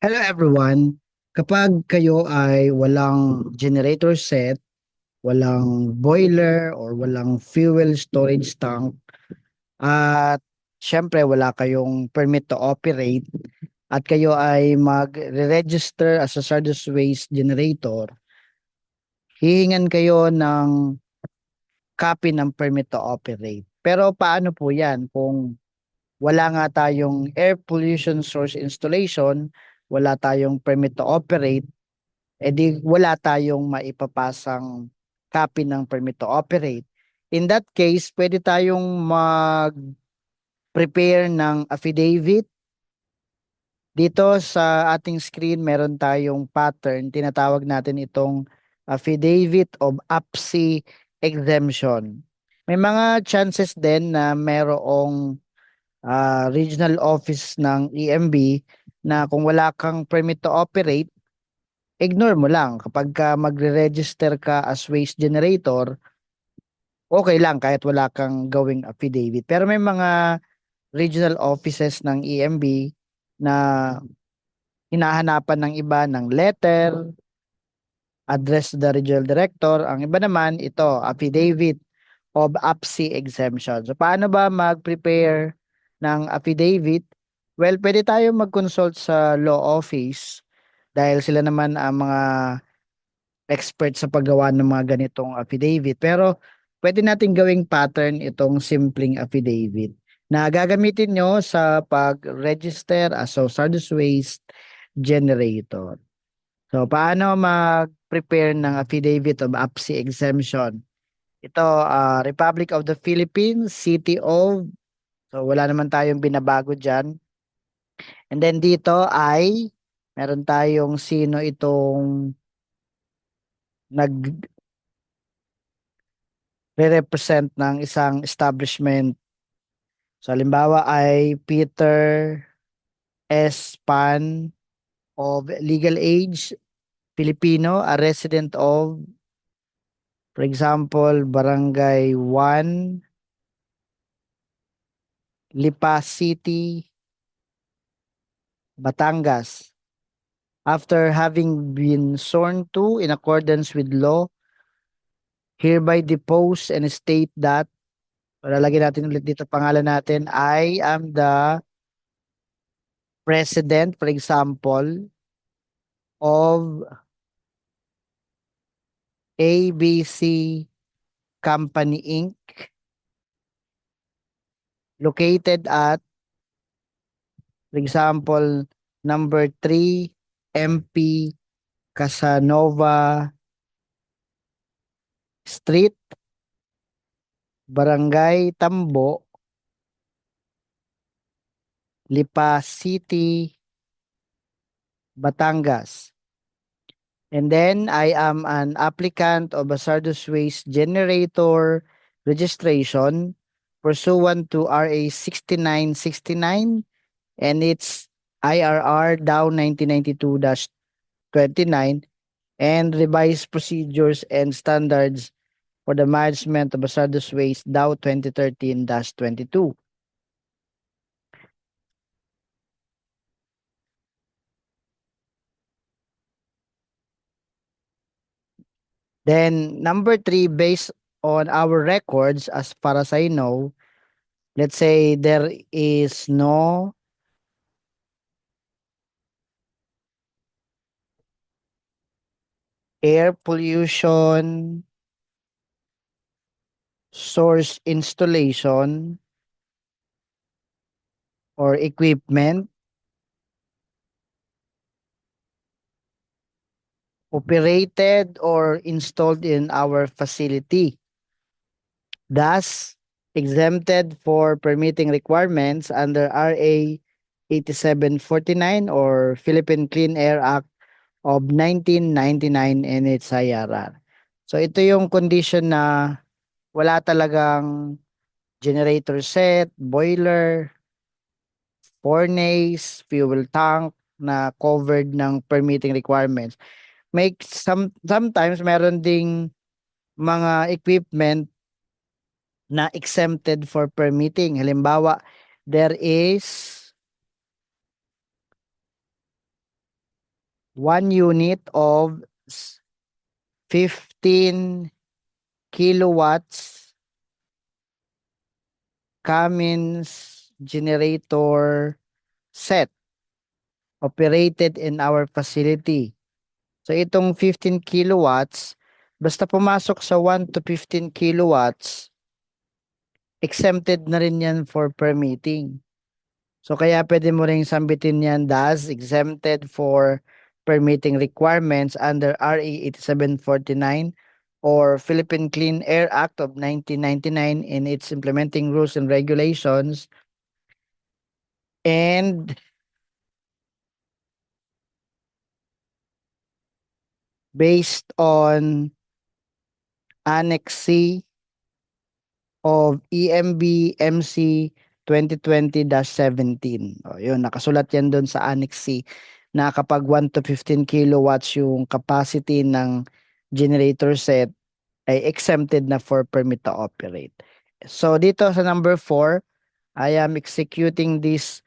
Hello everyone. Kapag kayo ay walang generator set, walang boiler or walang fuel storage tank at syempre wala kayong permit to operate at kayo ay mag-register as a hazardous waste generator, hihingan kayo ng copy ng permit to operate. Pero paano po 'yan kung wala nga tayong air pollution source installation, wala tayong permit to operate, edi wala tayong maipapasang copy ng permit to operate. In that case, pwede tayong mag-prepare ng affidavit. Dito sa ating screen, meron tayong pattern. Tinatawag natin itong affidavit of APSI exemption. May mga chances din na merong regional office ng EMB na kung wala kang permit to operate, ignore mo lang. Kapag ka magre-register ka as waste generator, okay lang kahit wala kang gawing affidavit. Pero may mga regional offices ng EMB na hinahanapan ng iba ng letter, address to the regional director. Ang iba naman, ito, affidavit of APSI exemption. So, paano ba mag-prepare ng affidavit? Well, pwede tayo mag-consult sa law office dahil sila naman ang mga expert sa paggawa ng mga ganitong affidavit. Pero pwede natin gawing pattern itong simpleng affidavit na gagamitin nyo sa pag-register as a hazardous waste generator. So, paano mag-prepare ng affidavit of APSI exemption? Ito, Republic of the Philippines, City of, so wala naman tayong binabago dyan. And then dito ay, meron tayong sino itong nag-represent ng isang establishment. So, halimbawa ay Peter S. Pan of legal age, Filipino, a resident of, for example, Barangay 1, Lipa City, Batangas. After having been sworn to in accordance with law, hereby depose and state that, lalagyan natin ulit dito pangalan natin, I am the president, for example, of ABC Company Inc. located at, for example, number 3 MP Casanova Street, Barangay Tambo, Lipa City, Batangas. And then I am an applicant of a hazardous waste generator registration pursuant to RA 6969 and its IRR down 1992-29 and revised procedures and standards for the management of hazardous waste Dow 2013-22. Then number 3, based on our records, as far as I know, let's say there is no air pollution source installation or equipment operated or installed in our facility, thus exempted for permitting requirements under RA 8749 or Philippine Clean Air Act of 1999 and its IRR. So ito yung condition na wala talagang generator set, boiler, furnace, fuel tank na covered ng permitting requirements. Sometimes meron ding mga equipment na exempted for permitting. Halimbawa, there is 1 unit of 15 kilowatts Cummins generator set operated in our facility. So itong 15 kilowatts, basta pumasok sa 1 to 15 kilowatts, exempted na rin yan for permitting. So kaya pwede mo ring sambitin yan das exempted for permitting requirements under RA 8749 or Philippine Clean Air Act of 1999 in its implementing rules and regulations, and based on Annex C of EMB MC 2020-17. O, yun, nakasulat yan doon sa Annex C na kapag 1 to 15 kilowatts yung capacity ng generator set ay exempted na for permit to operate. So dito sa number 4, I am executing this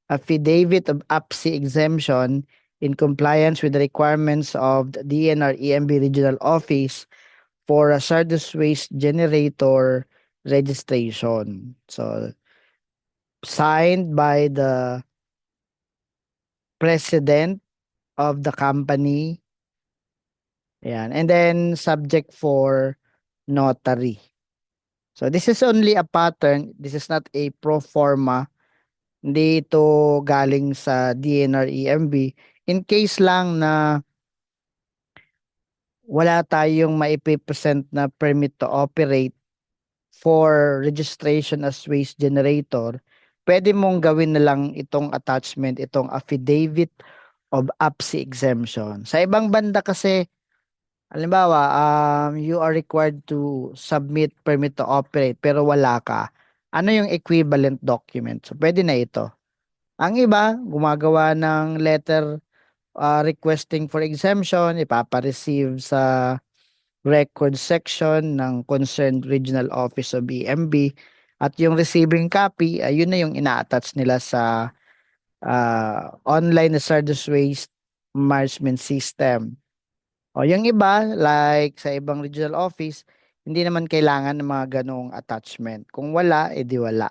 affidavit of APSI exemption in compliance with the requirements of the DNR EMB Regional Office for a hazardous waste generator registration. So, signed by the president of the company. Ayan. And then, subject for notary. So, this is only a pattern. This is not a pro forma. Hindi ito galing sa DNR EMB. In case lang na wala tayong maipipresent na permit to operate for registration as waste generator, pwede mong gawin na lang itong attachment, itong affidavit of APSI exemption. Sa ibang banda kasi, halimbawa, you are required to submit permit to operate pero wala ka. Ano yung equivalent document? So, pwede na ito. Ang iba, gumagawa ng letter requesting for exemption, ipapa-receive sa record section ng concerned regional office of EMB, at yung receiving copy, yun na yung ina-attach nila sa online hazardous waste management system. O yung iba, like sa ibang regional office, hindi naman kailangan ng mga ganong attachment. Kung wala, edi wala.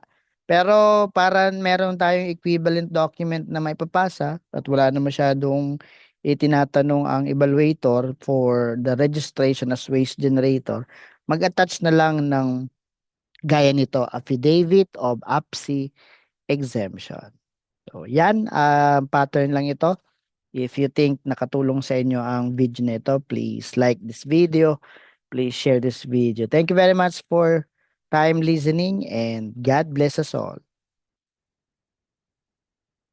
Pero para meron tayong equivalent document na may papasa at wala na masyadong itinatanong ang evaluator for the registration as waste generator, mag-attach na lang ng gaya nito, affidavit of APSI exemption. So yan, pattern lang ito. If you think nakatulong sa inyo ang video nito, please like this video. Please share this video. Thank you very much for time listening, and God bless us all.